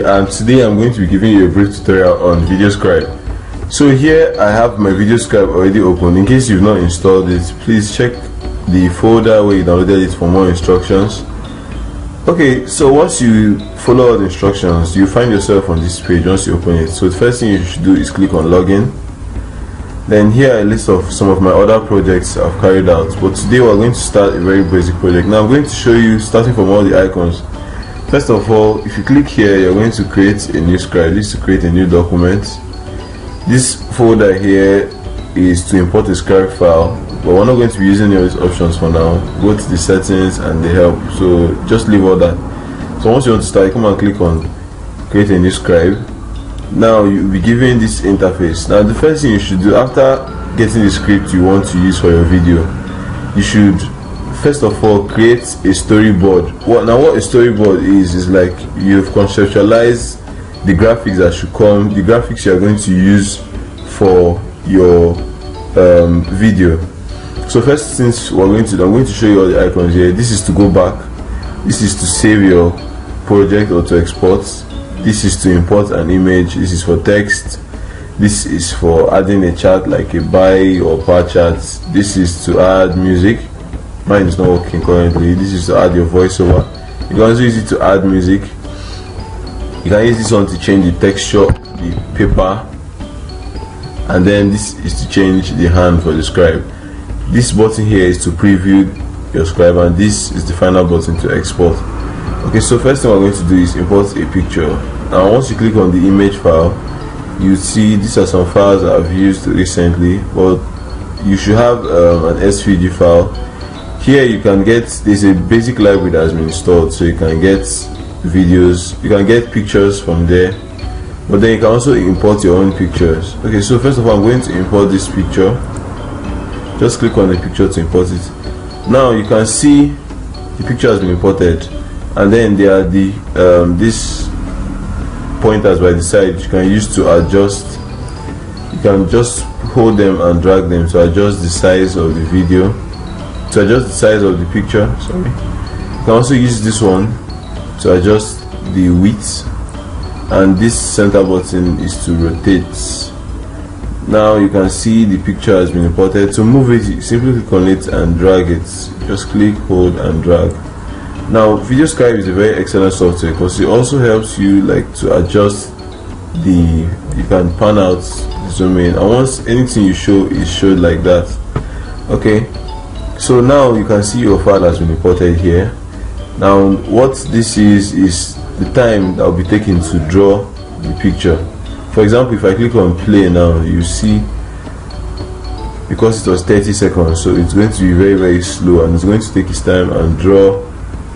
And today I'm going to be giving you a brief tutorial on VideoScribe. So here I have my VideoScribe already open. In case you've not installed it, please check the folder where you downloaded it for more instructions. Okay, so once you follow all the instructions, you find yourself on this page once you open it. So the first thing you should do is click on login. Then here are a list of some of my other projects I've carried out, but today we're going to start a very basic project. Now I'm going to show you starting from all the icons. First of all, if you click here, you're going to create a new scribe. This is to create a new document. This folder here is to import a scribe file, but we're not going to be using any of these options for now. Go to the settings and the help, so just leave all that. So once you want to start, you come and click on create a new scribe. Now you'll be given this interface. Now the first thing you should do after getting the script you want to use for your video, you should first of all create a storyboard. What a storyboard is like you've conceptualized the graphics that should come, the graphics you are going to use for your video. So first, since I'm going to show you all the icons here. This is to go back, this is to save your project or to export, this is to import an image, this is for text, this is for adding a chart like a buy or bar chart, this is to add music. Mine is not working currently. This is to add your voiceover. You can also use it to add music. You can use this one to change the texture, the paper, and then this is to change the hand for the scribe. This button here is to preview your scribe, and this is the final button to export. Okay, so first thing we're going to do is import a picture. Now once you click on the image file, you see these are some files that I've used recently, but you should have an SVG file. Here you can get, there's a basic library that has been installed, so you can get videos, you can get pictures from there, but then you can also import your own pictures. Okay, so first of all I'm going to import this picture. Just click on the picture to import it. Now you can see the picture has been imported, and then there are the these pointers by the side you can use to adjust. You can just hold them and drag them to adjust the size of the video, to adjust the size of the picture. Sorry. You can also use this one to adjust the width, and this center button is to rotate. Now you can see the picture has been imported. To move it, simply click on it and drag it. Just click, hold and drag. Now VideoScribe is a very excellent software because it also helps you like to adjust the, you can pan out, zoom in, and once anything you show is showed like that. Okay, so now you can see your file has been imported here. Now what this is the time that will be taken to draw the picture. For example, if I click on play now, you see, because it was 30 seconds, so it's going to be very slow, and it's going to take its time and draw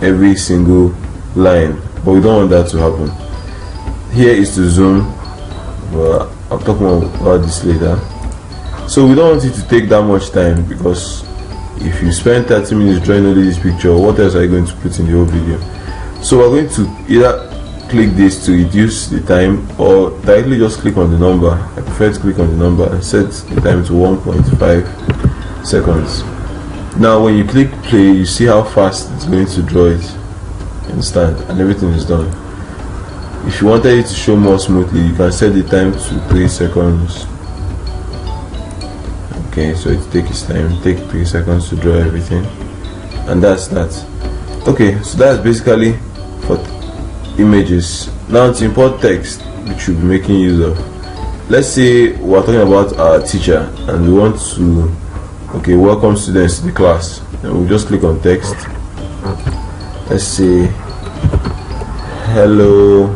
every single line, but we don't want that to happen. Here is to zoom, but I'll talk more about this later. So we don't want it to take that much time, because if you spend 30 minutes drawing only this picture, what else are you going to put in the whole video? So we're going to either click this to reduce the time, or directly just click on the number. I prefer to click on the number and set the time to 1.5 seconds. Now when you click play, you see how fast it's going to draw it instant, and everything is done. If you wanted it to show more smoothly, you can set the time to 3 seconds. Okay, so it takes time, take 3 seconds to draw everything, and that's that. Okay, so that's basically for images. Now to import text, which we'll be making use of. Let's say we're talking about our teacher and we want to, okay, welcome students to the class, and we'll just click on text. Let's say hello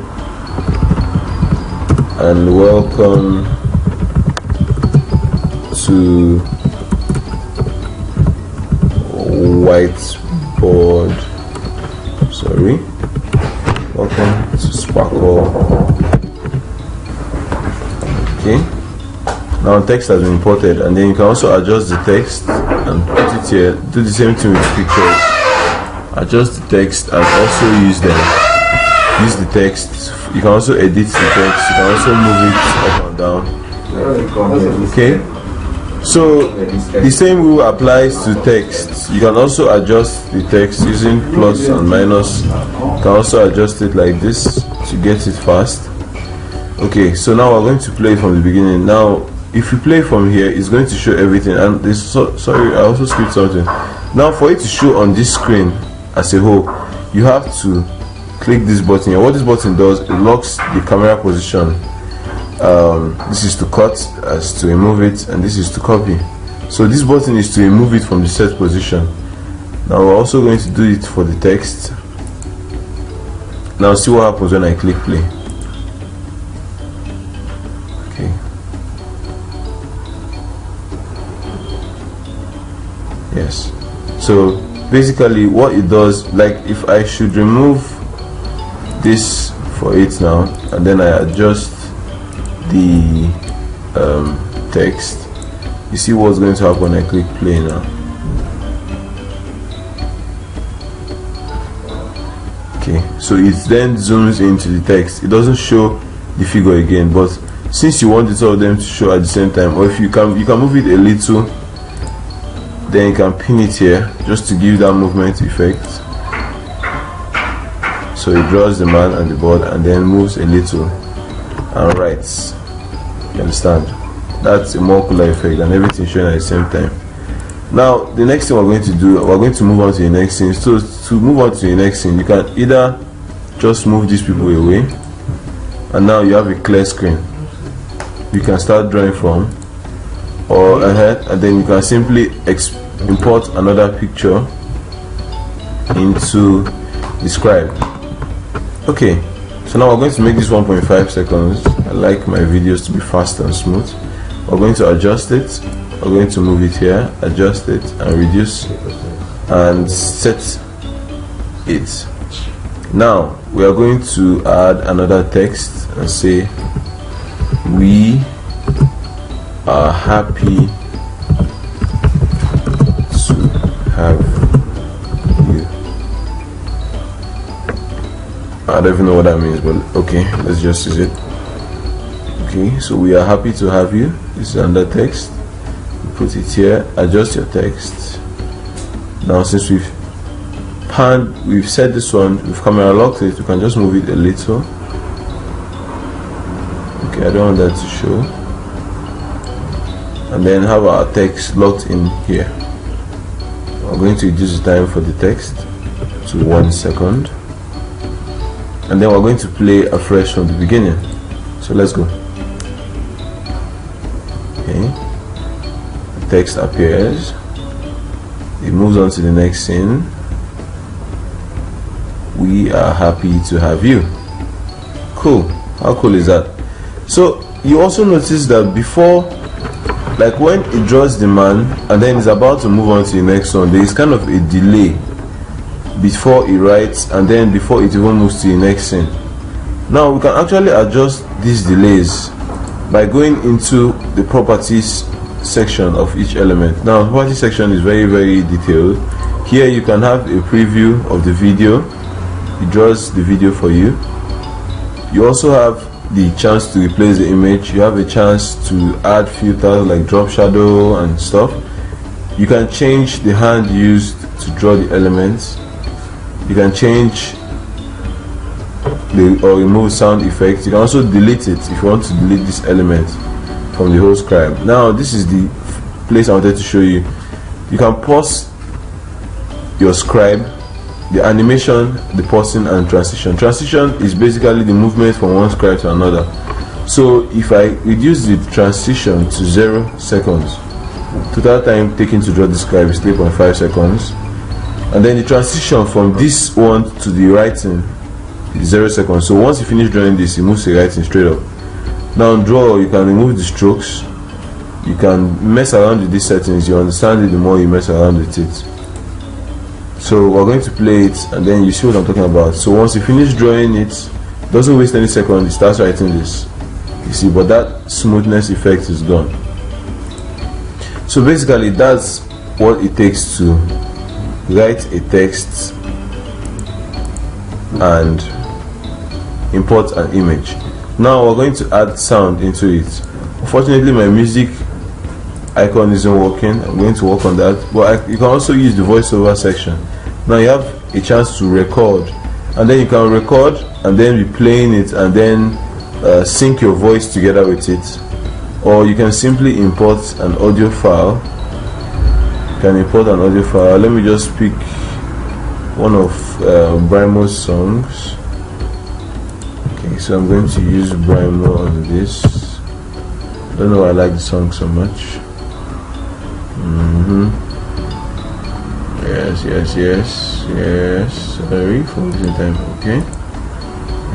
and welcome to whiteboard, sorry, welcome to Sparkol. Okay, now text has been imported, and then you can also adjust the text and put it here. Do the same thing with pictures. Adjust the text and also use them. Use the text. You can also edit the text. You can also move it up and down. Okay, So the same rule applies to text. You can also adjust the text using plus and minus. You can also adjust it like this to get it fast. Okay, so now we're going to play from the beginning. Now if you play from here, it's going to show everything. And this, sorry, I also skipped something. Now for it to show on this screen as a whole, you have to click this button here. What this button does, it locks the camera position. This is to cut, as to remove it, and this is to copy. So this button is to remove it from the set position. Now we're also going to do it for the text. Now see what happens when I click play. Okay. Yes. So basically what it does, like if I should remove this for it now, and then I adjust the text, you see what's going to happen when I click play now. Okay, so it then zooms into the text. It doesn't show the figure again, but since you want all of them to show at the same time, or if you can move it a little, then you can pin it here just to give that movement effect. So it draws the man and the board and then moves a little and writes. You understand? That's a more cooler effect and everything showing at the same time. Now the next thing we're going to do, we're going to move on to the next scene. So to move on to the next scene, you can either just move these people away, and now you have a clear screen you can start drawing from, or and then you can simply import another picture into the Scribe. Okay, so now we're going to make this 1.5 seconds. I like my videos to be fast and smooth. We're going to adjust it. We're going to move it here, adjust it and reduce and set it. Now we are going to add another text and say, we are happy to have you. I don't even know what that means, but okay, let's just use it. Okay, so we are happy to have you. This is under text. Put it here, adjust your text. Now since we've set this one, we've camera locked it, we can just move it a little. Okay, I don't want that to show. And then have our text locked in here. We're going to reduce the time for the text to 1 second. And then we're going to play afresh from the beginning. So let's go. Okay. Text appears, it moves on to the next scene. We are happy to have you. Cool. How cool is that? So you also notice that before, like when it draws the man and then it's about to move on to the next one, there is kind of a delay before it writes and then before it even moves to the next scene. Now we can actually adjust these delays by going into the properties section of each element. Now the property section is very detailed. Here you can have a preview of the video. It draws the video for you. You also have the chance to replace the image. You have a chance to add filters like drop shadow and stuff. You can change the hand used to draw the elements. You can change or remove sound effects. You can also delete it if you want to delete this element from the whole Scribe. Now this is the place I wanted to show you. You can pause your Scribe, the animation, the pausing and transition. Transition is basically the movement from one Scribe to another. So if I reduce the transition to 0 seconds, total time taken to draw the Scribe is 3.5 seconds, and then the transition from this one to the writing is 0 seconds. So once you finish drawing this, it moves to the writing straight up. Now in draw, you can remove the strokes, you can mess around with these settings. You understand it the more you mess around with it. So we're going to play it and then you see what I'm talking about. So once you finish drawing it, doesn't waste any second, it starts writing this. You see, but that smoothness effect is gone. So basically that's what it takes to write a text and import an image. Now we're going to add sound into it. Unfortunately my music, icon isn't working. I'm going to work on that, but you can also use the voiceover section. Now you have a chance to record, and then you can record and then be playing it and then sync your voice together with it, or you can simply import an audio file. You can import an audio file. Let me just pick one of Brimo's songs. Okay, so I'm going to use Brimo on this. I don't know why I like the song so much. Yes. Sorry for losing time.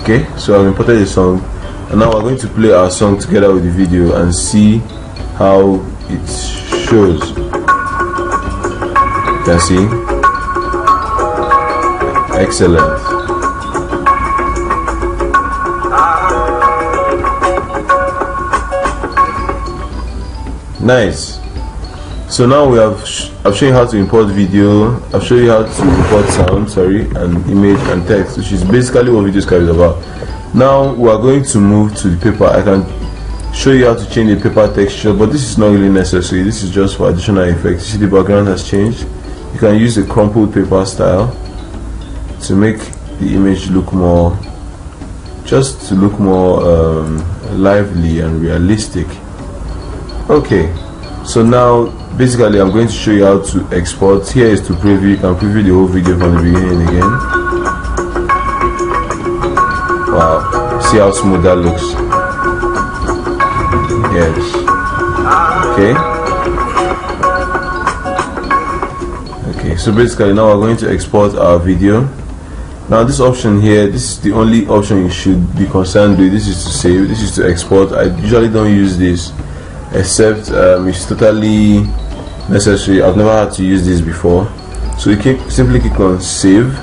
Okay, so I've imported the song, and now we're going to play our song together with the video and see how it shows. You can see. Excellent. Nice. So now I've shown you how to import video, I've shown you how to import sound, and image and text, which is basically what VideoScribe is about. Now we are going to move to the paper. I can show you how to change the paper texture, but this is not really necessary. This is just for additional effects. You see the background has changed. You can use the crumpled paper style to make the image look more, lively and realistic. Okay, so now basically I'm going to show you how to export. Here is to preview. You can preview the whole video from the beginning again. Wow, see how smooth that looks. Yes. Okay, so basically now we're going to export our video. Now this option here, this is the only option you should be concerned with. This is to save, this is to export. I usually don't use this, except it's totally necessary. I've never had to use this before. So you simply click on save,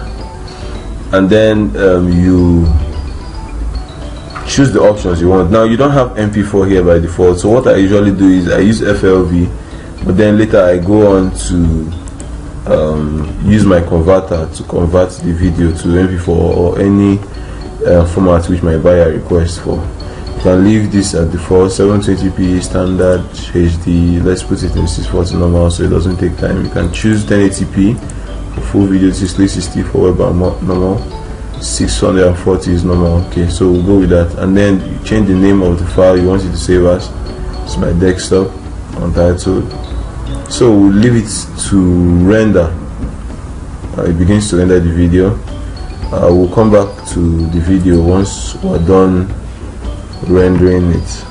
and then you choose the options you want. Now you don't have MP4 here by default, so what I usually do is I use FLV, but then later I go on to use my converter to convert the video to MP4 or any format which my buyer requests for. You can leave this at default 720p standard HD. Let's put it in 640 normal so it doesn't take time. You can choose 1080p for full video, 360 for web and normal, 640 is normal. Okay, so we'll go with that, and then you change the name of the file you want it to save as. It's my desktop, untitled. So we'll leave it to render. It begins to render the video. We'll come back to the video once we're done rendering it.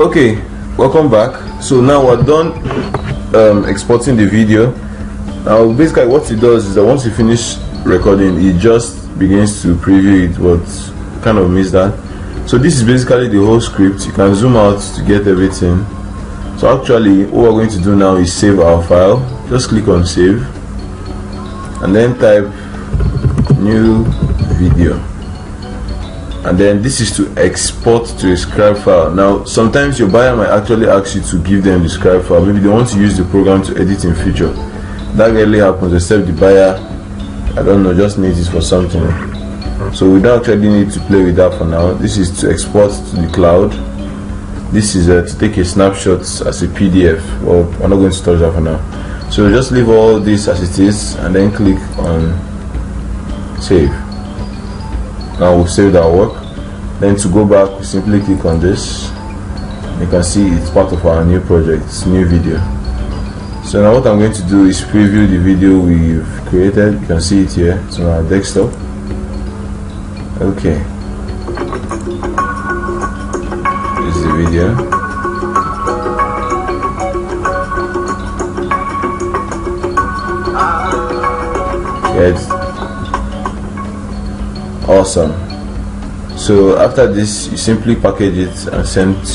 Okay, welcome back. So now we're done exporting the video. Now basically what it does is that once you finish recording, it just begins to preview it, but kind of missed that. So this is basically the whole script. You can zoom out to get everything. So actually what we're going to do now is save our file. Just click on save and then type new video, and then this is to export to a Scribe file. Now sometimes your buyer might actually ask you to give them the Scribe file. Maybe they want to use the program to edit in future. That rarely happens, except the buyer, I don't know, just needs it for something. So we don't actually need to play with that for now. This is to export to the cloud. This is to take a snapshot as a PDF. Well, I'm not going to touch that for now. So just leave all this as it is and then click on save. Now we've saved our work. Then to go back, we simply click on this. You can see it's part of our new project, it's new video. So now what I'm going to do is preview the video we've created. You can see it here. It's on our desktop. Okay. This is the video. It's awesome. So after this, you simply package it and send